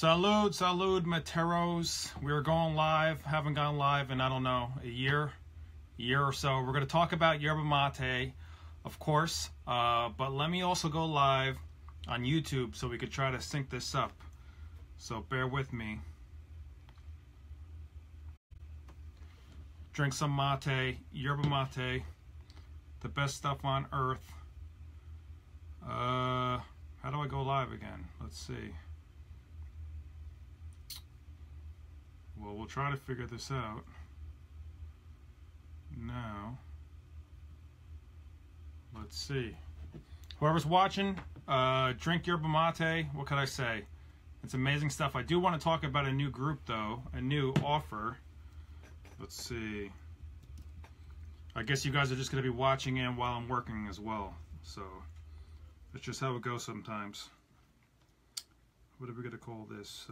Salud, Materos. We're going live. Haven't gone live in, I don't know, a year or so. We're going to talk about yerba mate, of course. But let me also go live on YouTube so we could try to sync this up. So bear with me. Drink some mate, yerba mate, the best stuff on earth. How do I go live again? Let's see. Well, we'll try to figure this out. Now, let's see. Whoever's watching, drink yerba mate. What could I say? It's amazing stuff. I do want to talk about a new group, though, a new offer. Let's see. I guess you guys are just going to be watching in while I'm working as well. So, that's just how it goes sometimes. What are we going to call this?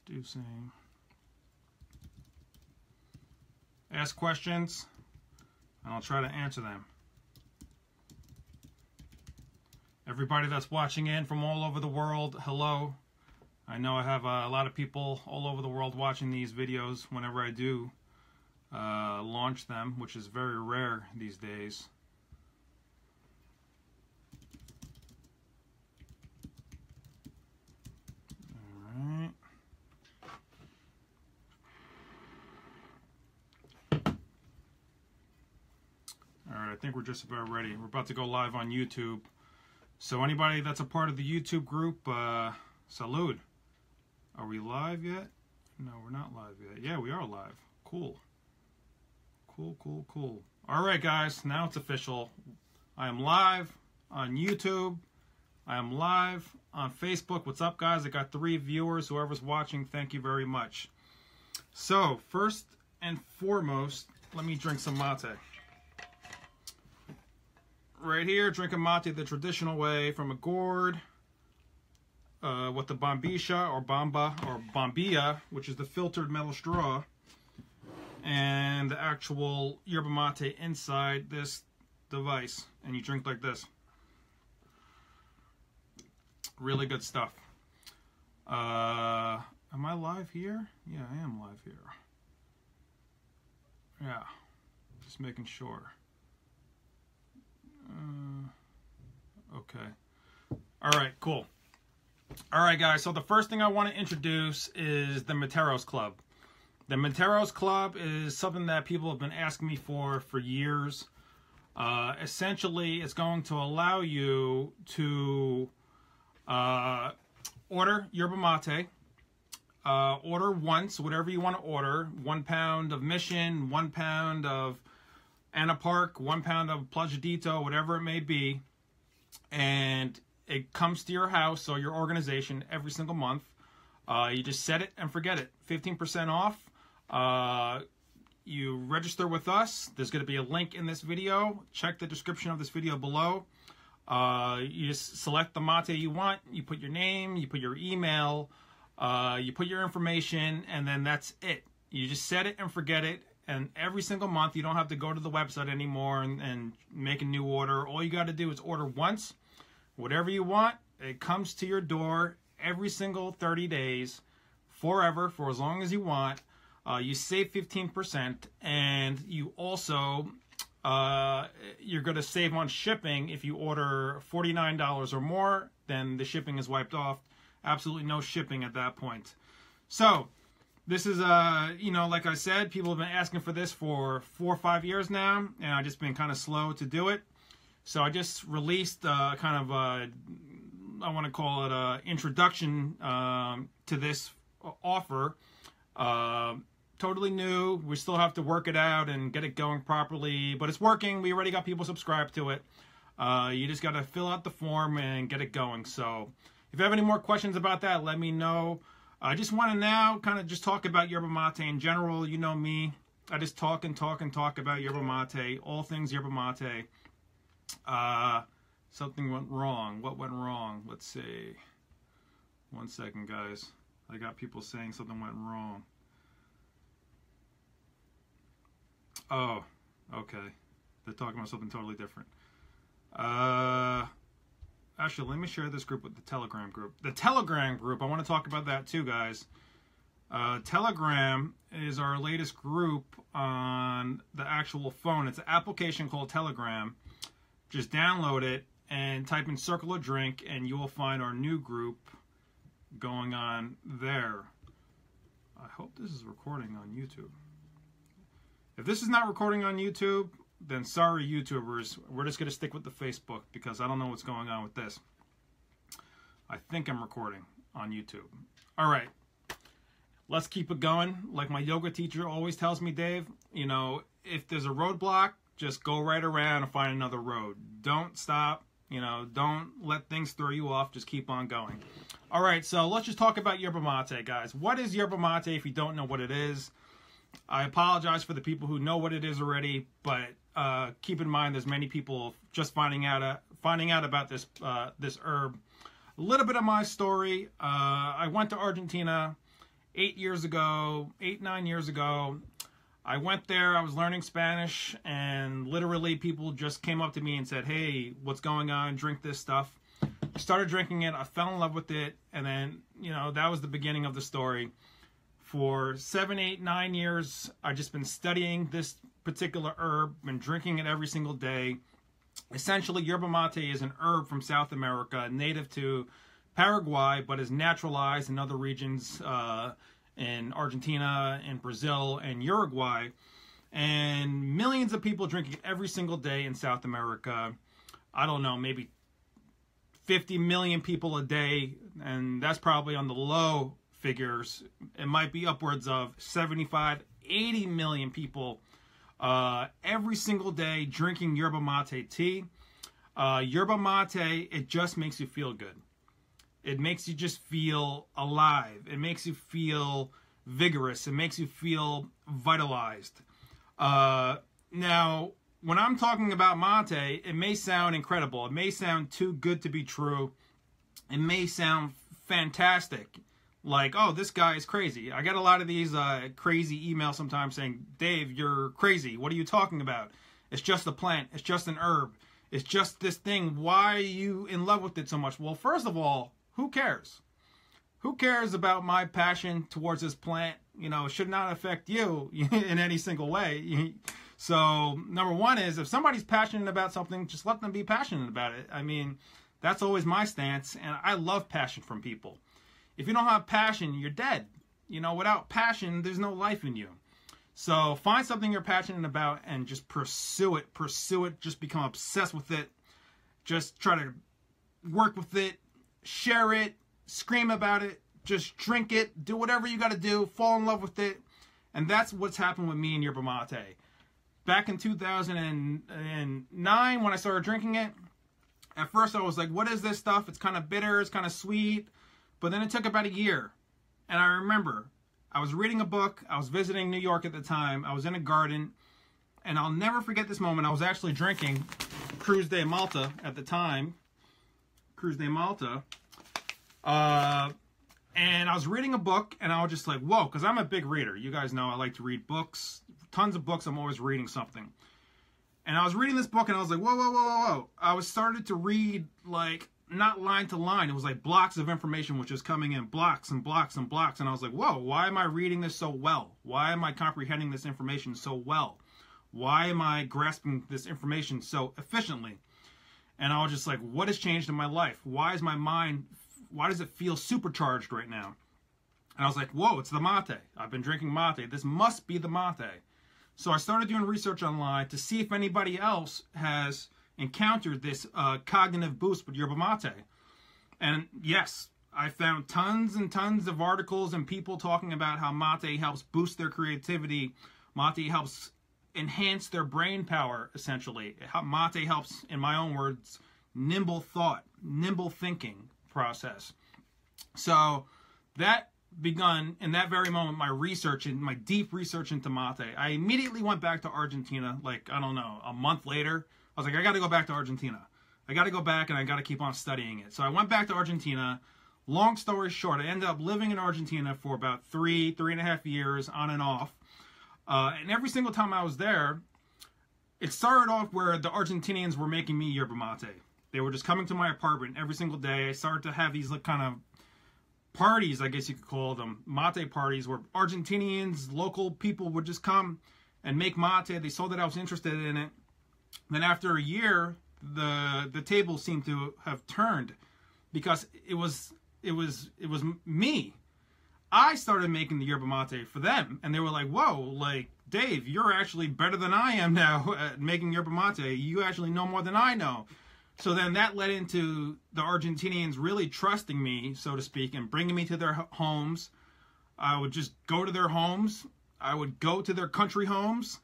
Introducing. Ask questions, and I'll try to answer them. Everybody that's watching in from all over the world, hello. I know I have a lot of people all over the world watching these videos whenever I do launch them, which is very rare these days. Alright. Alright, I think we're just about ready. We're about to go live on YouTube. So anybody that's a part of the YouTube group, salud. Are we live yet? No, we're not live yet. Yeah, we are live. Cool. Cool. Alright guys, now it's official. I am live on YouTube. I am live on Facebook. What's up guys? I got 3 viewers. Whoever's watching, thank you very much. So, first and foremost, let me drink some mate. Right here, drinking mate the traditional way from a gourd with the bombisha or bamba or bombilla, which is the filtered metal straw, and the actual yerba mate inside this device, and you drink like this. Really good stuff. Am I live here? Yeah, I am live here. Yeah, just making sure. Okay. Alright, cool. Alright guys, so the first thing I want to introduce is the Materos Club. The Materos Club is something that people have been asking me for years. Essentially, it's going to allow you to order yerba mate. Order once, whatever you want to order. 1 pound of Mission, 1 pound of Anna Park, 1 pound of Plagidito, whatever it may be, and it comes to your house or your organization every single month. You just set it and forget it. 15% off. You register with us. There's going to be a link in this video. Check the description of this video below. You just select the mate you want. You put your name, you put your email, you put your information, and then that's it. You just set it and forget it. And every single month, you don't have to go to the website anymore and make a new order. All you got to do is order once, whatever you want. It comes to your door every single 30 days, forever, for as long as you want. You save 15%, and you also, you're going to save on shipping. If you order $49 or more, then the shipping is wiped off. Absolutely no shipping at that point. So, this is, you know, like I said, people have been asking for this for 4 or 5 years now, and I've just been kind of slow to do it. So I just released kind of, I want to call it an introduction to this offer. Totally new. We still have to work it out and get it going properly, but it's working. We already got people subscribed to it. You just got to fill out the form and get it going. So if you have any more questions about that, let me know. I just want to now kind of just talk about yerba mate in general. You know me. I just talk about yerba mate, all things yerba mate. Something went wrong. What went wrong? Let's see. 1 second, guys. I got people saying something went wrong. Oh, okay. They're talking about something totally different. actually, let me share this group with the Telegram group. The Telegram group, I want to talk about that too, guys. Telegram is our latest group on the actual phone. It's an application called Telegram. Just download it and type in Circle of Drink, and you will find our new group going on there. I hope this is recording on YouTube. If this is not recording on YouTube, then sorry, YouTubers. We're just going to stick with the Facebook because I don't know what's going on with this. I think I'm recording on YouTube. All right. Let's keep it going. Like my yoga teacher always tells me, Dave, you know, if there's a roadblock, just go right around and find another road. Don't stop. You know, don't let things throw you off. Just keep on going. All right, so let's just talk about yerba mate, guys. What is yerba mate if you don't know what it is? I apologize for the people who know what it is already, but keep in mind there's many people just finding out about this this herb. A little bit of my story. I went to Argentina 9 years ago. I went there, I was learning Spanish, and literally people just came up to me and said, hey, what's going on? Drink this stuff. I started drinking it, I fell in love with it, and then, you know, that was the beginning of the story. For 7, 8, 9 years, I've just been studying this particular herb and drinking it every single day. Essentially, yerba mate is an herb from South America, native to Paraguay, but is naturalized in other regions in Argentina, in Brazil, and Uruguay. And millions of people drink it every single day in South America. I don't know, maybe 50 million people a day, and that's probably on the low figures. It might be upwards of 75, 80 million people every single day drinking yerba mate tea. Yerba mate, it just makes you feel good. It makes you just feel alive. It makes you feel vigorous. It makes you feel vitalized. Now, when I'm talking about mate, it may sound incredible. It may sound too good to be true. It may sound fantastic. Like, oh, this guy is crazy. I get a lot of these crazy emails sometimes saying, Dave, you're crazy. What are you talking about? It's just a plant. It's just an herb. It's just this thing. Why are you in love with it so much? Well, first of all, who cares? Who cares about my passion towards this plant? You know, it should not affect you in any single way. So, number one is, if somebody's passionate about something, just let them be passionate about it. I mean, that's always my stance, and I love passion from people. If you don't have passion, you're dead. You know, without passion, there's no life in you. So, find something you're passionate about and just pursue it. Pursue it. Just become obsessed with it. Just try to work with it. Share it, scream about it, just drink it, do whatever you got to do, fall in love with it. And that's what's happened with me and yerba mate. Back in 2009, when I started drinking it, at first I was like, what is this stuff? It's kind of bitter, it's kind of sweet. But then it took about a year. And I remember, I was reading a book, I was visiting New York at the time, I was in a garden, and I'll never forget this moment. I was actually drinking Cruz de Malta at the time. Cruz de Malta, and I was reading a book, and I was just like, whoa, because I'm a big reader. You guys know I like to read books, tons of books. I'm always reading something. And I was reading this book, and I was like, whoa, whoa, whoa, whoa, whoa. I was started to read, like, not line to line. It was like blocks of information which was coming in, blocks and blocks and blocks. And I was like, whoa, why am I reading this so well? Why am I comprehending this information so well? Why am I grasping this information so efficiently? And I was just like, what has changed in my life? Why is my mind, why does it feel supercharged right now? And I was like, whoa, it's the mate. I've been drinking mate. This must be the mate. So I started doing research online to see if anybody else has encountered this cognitive boost with yerba mate. And yes, I found tons and tons of articles and people talking about how mate helps boost their creativity. Mate helps enhance their brain power, essentially. Mate helps, in my own words, nimble thought, nimble thinking process. So that begun in that very moment, my research and my deep research into mate. I immediately went back to Argentina, like, I don't know, a month later. I was like, I got to go back to Argentina. I got to go back and I got to keep on studying it. So I went back to Argentina. Long story short, I ended up living in Argentina for about 3.5 years on and off. And every single time I was there, it started off where the Argentinians were making me yerba mate. They were just coming to my apartment every single day. I started to have these kind of parties, I guess you could call them, mate parties, where Argentinians, local people would just come and make mate. They saw that I was interested in it. Then after a year, the table seemed to have turned, because it was me. I started making the yerba mate for them, and they were like, whoa, like, Dave, you're actually better than I am now at making yerba mate. You actually know more than I know. So then that led into the Argentinians really trusting me, so to speak, and bringing me to their homes. I would just go to their homes. I would go to their country homes.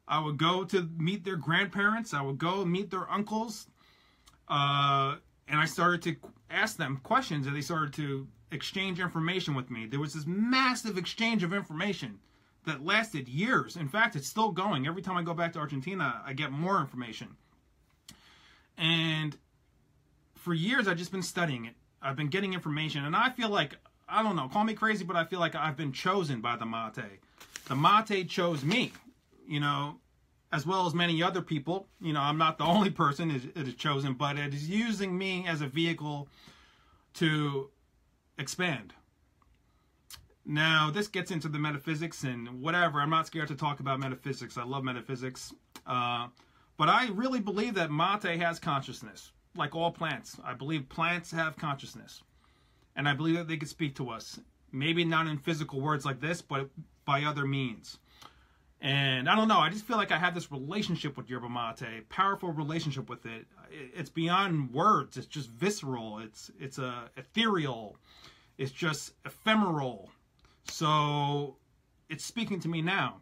I would go to meet their grandparents. I would go meet their uncles. And I started to ask them questions, and they started to exchange information with me. There was this massive exchange of information that lasted years. In fact, it's still going. Every time I go back to Argentina, I get more information. And for years, I've just been studying it. I've been getting information, and I feel like, I don't know, call me crazy, but I feel like I've been chosen by the mate. The mate chose me, you know, as well as many other people. You know, I'm not the only person it is chosen, but it is using me as a vehicle to expand. Now, this gets into the metaphysics and whatever. I'm not scared to talk about metaphysics. I love metaphysics. But I really believe that mate has consciousness, like all plants. I believe plants have consciousness. And I believe that they could speak to us. Maybe not in physical words like this, but by other means. And I don't know, I just feel like I have this relationship with yerba mate, powerful relationship with it. It's beyond words. It's just visceral. It's ethereal. It's just ephemeral. So it's speaking to me now.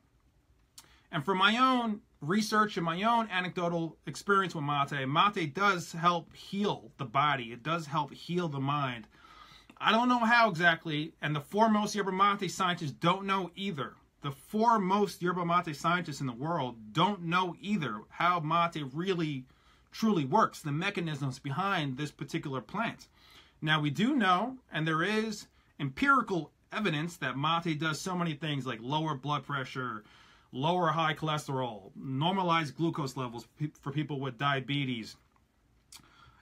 And for my own research and my own anecdotal experience with mate does help heal the body. It does help heal the mind. I don't know how exactly, and the foremost yerba mate scientists don't know either. The foremost yerba mate scientists in the world don't know either how mate really, truly works, the mechanisms behind this particular plant. Now, we do know, and there is empirical evidence that mate does so many things like lower blood pressure, lower high cholesterol, normalize glucose levels for people with diabetes.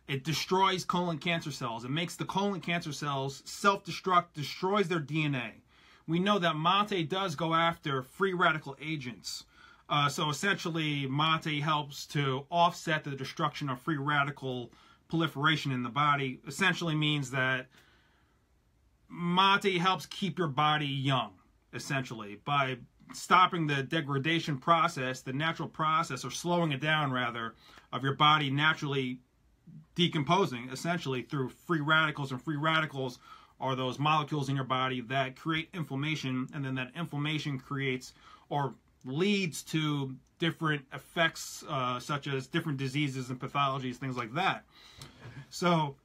It destroys colon cancer cells. It makes the colon cancer cells self-destruct, destroys their DNA. We know that mate does go after free radical agents. So essentially, mate helps to offset the destruction of free radical proliferation in the body. Essentially means that mate helps keep your body young, essentially, by stopping the degradation process, the natural process, or slowing it down, rather, of your body naturally decomposing, essentially, through free radicals. And free radicals are those molecules in your body that create inflammation, and then that inflammation creates or leads to different effects, such as different diseases and pathologies, things like that. So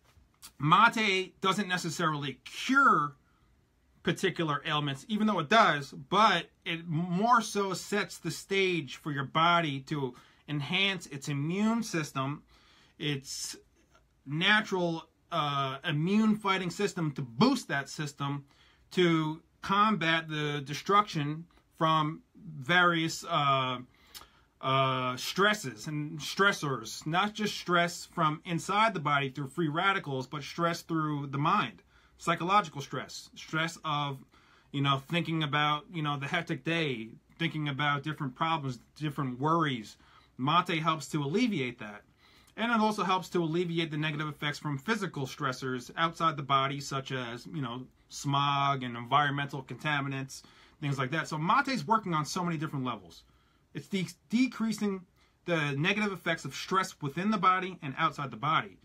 mate doesn't necessarily cure particular ailments, even though it does, but it more so sets the stage for your body to enhance its immune system, its natural immune fighting system, to boost that system to combat the destruction from various stresses and stressors, not just stress from inside the body through free radicals, but stress through the mind. Psychological stress, stress of, you know, thinking about, you know, the hectic day, thinking about different problems, different worries. Mate helps to alleviate that. And it also helps to alleviate the negative effects from physical stressors outside the body, such as, you know, smog and environmental contaminants, things like that. So mate's working on so many different levels. It's decreasing the negative effects of stress within the body and outside the body.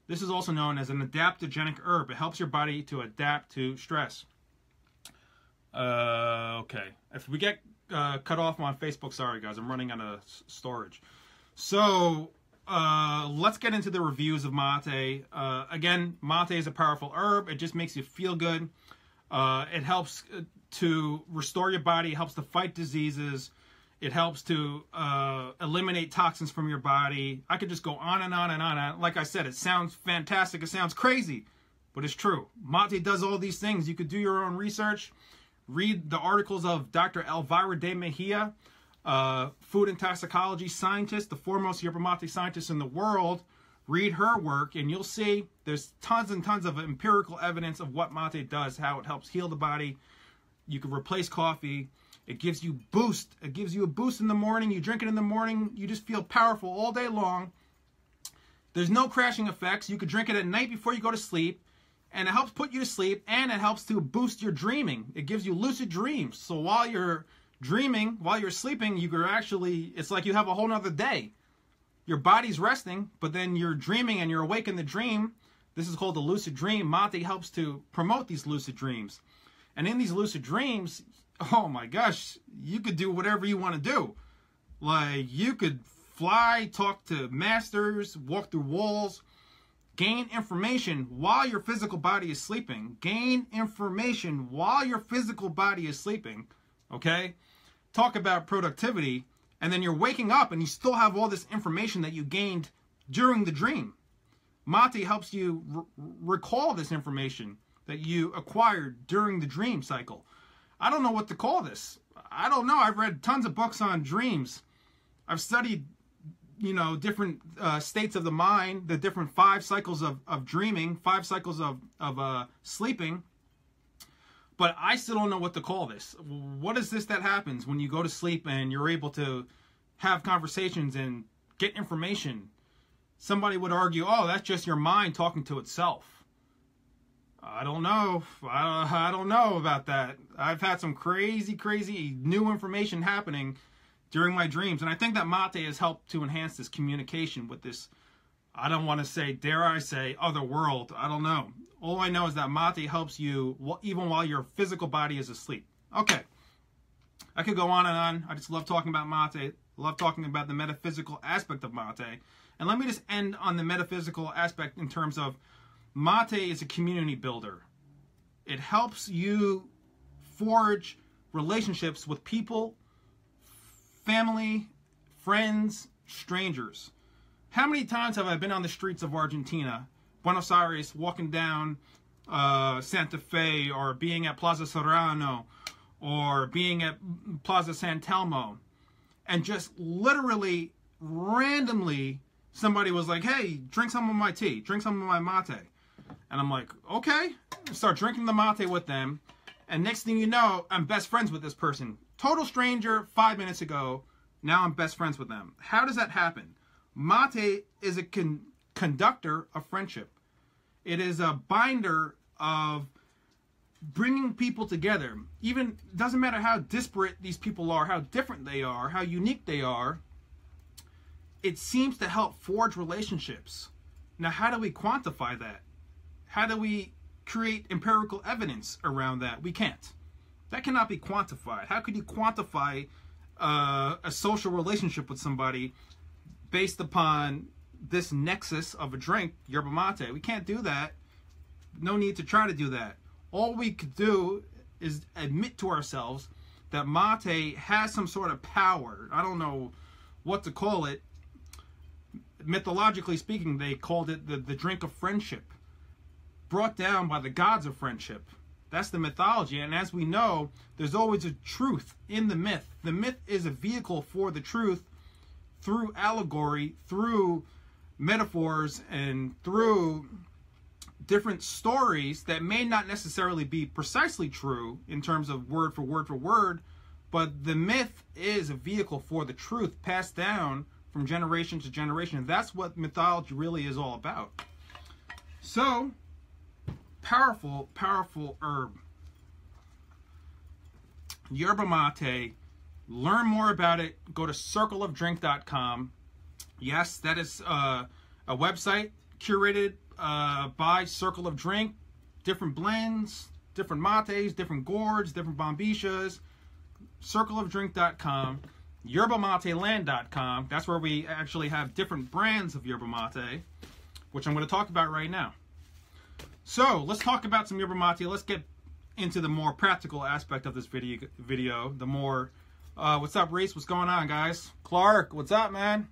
This is also known as an adaptogenic herb. It helps your body to adapt to stress. Okay. If we get cut off on Facebook, sorry guys, I'm running out of storage. So let's get into the reviews of mate. Again, mate is a powerful herb. It just makes you feel good. It helps to restore your body. It helps to fight diseases. It helps to eliminate toxins from your body. I could just go on and on and on. Like I said, it sounds fantastic. It sounds crazy, but it's true. Mate does all these things. You could do your own research. Read the articles of Dr. Elvira de Mejia, food and toxicology scientist, the foremost yerba mate scientist in the world. read her work, and you'll see there's tons and tons of empirical evidence of what mate does, how it helps heal the body. You can replace coffee. It gives you boost. It gives you a boost in the morning. You drink it in the morning, you just feel powerful all day long. There's no crashing effects. You could drink it at night before you go to sleep, and it helps put you to sleep, and it helps to boost your dreaming. It gives you lucid dreams. So while you're dreaming, while you're sleeping, you can actually, it's like you have a whole nother day. Your body's resting, but then you're dreaming and you're awake in the dream. This is called a lucid dream. Mate helps to promote these lucid dreams. And in these lucid dreams, oh my gosh, you could do whatever you want to do. Like, you could fly, talk to masters, walk through walls, gain information while your physical body is sleeping. Gain information while your physical body is sleeping, okay? Talk about productivity, and then you're waking up and you still have all this information that you gained during the dream. Mate helps you recall this information that you acquired during the dream cycle. I don't know what to call this. I don't know. I've read tons of books on dreams. I've studied, you know, different states of the mind, the different 5 cycles of dreaming, 5 cycles of sleeping. But I still don't know what to call this. What is this that happens when you go to sleep and you're able to have conversations and get information? Somebody would argue, oh, that's just your mind talking to itself. I don't know. I don't know about that. I've had some crazy new information happening during my dreams. And I think that mate has helped to enhance this communication with this, I don't want to say, dare I say, other world. I don't know. All I know is that mate helps you even while your physical body is asleep. Okay. I could go on and on. I just love talking about mate. Love talking about the metaphysical aspect of mate. And let me just end on the metaphysical aspect in terms of mate is a community builder. It helps you forge relationships with people, family, friends, strangers. How many times have I been on the streets of Argentina, Buenos Aires, walking down Santa Fe, or being at Plaza Serrano, or being at Plaza San Telmo, and just literally, randomly, somebody was like, hey, drink some of my tea, drink some of my mate. And I'm like, okay. Start drinking the mate with them. And next thing you know, I'm best friends with this person. Total stranger 5 minutes ago. Now I'm best friends with them. How does that happen? Mate is a conductor of friendship. It is a binder of bringing people together. Even, doesn't matter how disparate these people are, how different they are, how unique they are. It seems to help forge relationships. Now, how do we quantify that? How do we create empirical evidence around that? We can't. That cannot be quantified. How could you quantify a social relationship with somebody based upon this nexus of a drink, yerba mate? We can't do that. No need to try to do that. All we could do is admit to ourselves that mate has some sort of power. I don't know what to call it. Mythologically speaking, they called it the drink of friendship, brought down by the gods of friendship. That's the mythology. And as we know, there's always a truth in the myth. The myth is a vehicle for the truth through allegory, through metaphors, and through different stories that may not necessarily be precisely true in terms of word for word, but the myth is a vehicle for the truth passed down from generation to generation. And that's what mythology really is all about. So, powerful herb. Yerba mate. Learn more about it. Go to circleofdrink.com. Yes, that is a website curated by Circle of Drink. Different blends, different mates, different gourds, different bombishas. Circleofdrink.com. YerbaMateLand.com. That's where we actually have different brands of yerba mate, which I'm going to talk about right now. So let's talk about some yerba mate. Let's get into the more practical aspect of this video. The more, what's up, Reese? What's going on, guys? Clark, what's up, man?